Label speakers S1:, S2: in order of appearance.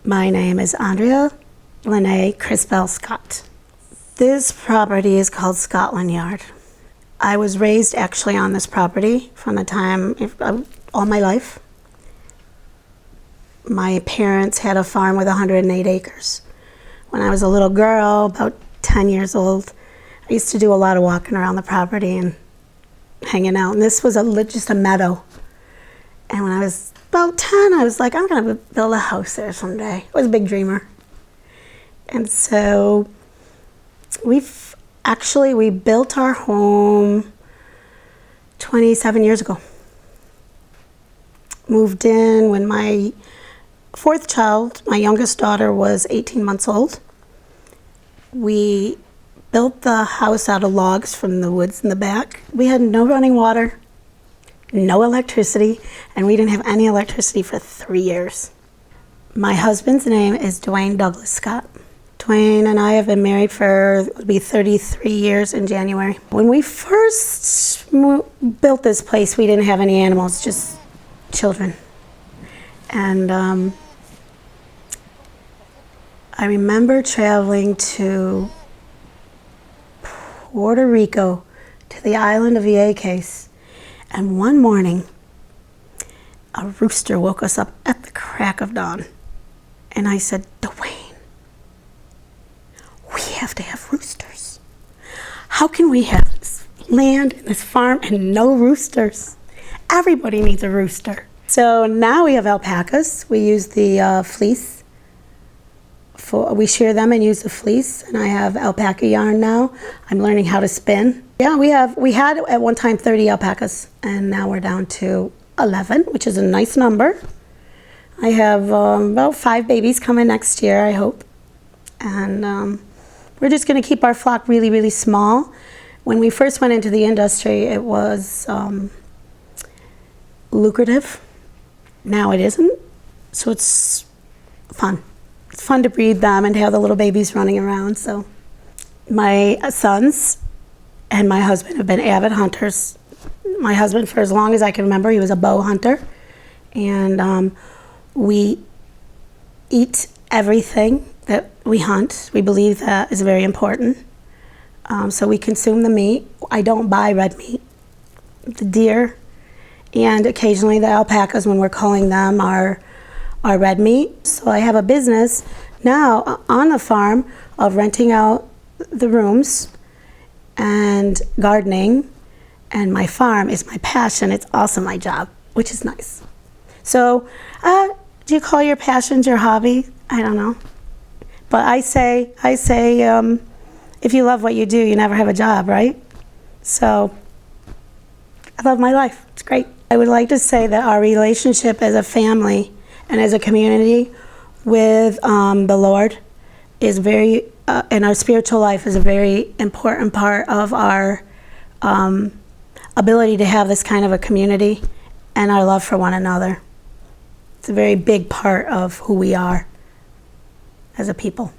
S1: My name is Andrea Lene Crispell Scott. This property is called Scotland Yard. I was raised actually on this property from the time, all my life. My parents had a farm with 108 acres. When I was a little girl, about 10 years old, I used to do a lot of walking around the property and hanging out. And this was just a meadow. And when I was about 10, I was like, I'm gonna build a house there someday. I was a big dreamer. And so we built our home 27 years ago. Moved in when my fourth child, my youngest daughter, was 18 months old. We built the house out of logs from the woods in the back. We had no running water, no electricity, and we didn't have any electricity for 3 years. My husband's name is Dwayne Douglas Scott. Dwayne and I have been married for, it'll be 33 years in January. When we first built this place, we didn't have any animals, just children. And I remember traveling to Puerto Rico, to the island of Vieques, and one morning, a rooster woke us up at the crack of dawn. And I said, Dwayne, we have to have roosters. How can we have this land and this farm and no roosters? Everybody needs a rooster. So now we have alpacas. We use the fleece. We shear them and use the fleece, and I have alpaca yarn now. I'm learning how to spin. Yeah, we had at one time 30 alpacas, and now we're down to 11, which is a nice number. I have about 5 babies coming next year, I hope. And we're just gonna keep our flock really, really small. When we first went into the industry, it was lucrative. Now it isn't, so it's fun. It's fun to breed them and to have the little babies running around. So my sons and my husband have been avid hunters. My husband, for as long as I can remember, he was a bow hunter. And we eat everything that we hunt. We believe that is very important. So we consume the meat. I don't buy red meat. The deer and occasionally the alpacas, when we're culling them, are red meat. So I have a business now on the farm of renting out the rooms and gardening, and my farm is my passion. It's also my job, which is nice. So do you call your passions your hobby? I don't know. But I say if you love what you do, you never have a job, right? So I love my life. It's great. I would like to say that our relationship as a family and as a community with the Lord is very, and our spiritual life is a very important part of our ability to have this kind of a community and our love for one another. It's a very big part of who we are as a people.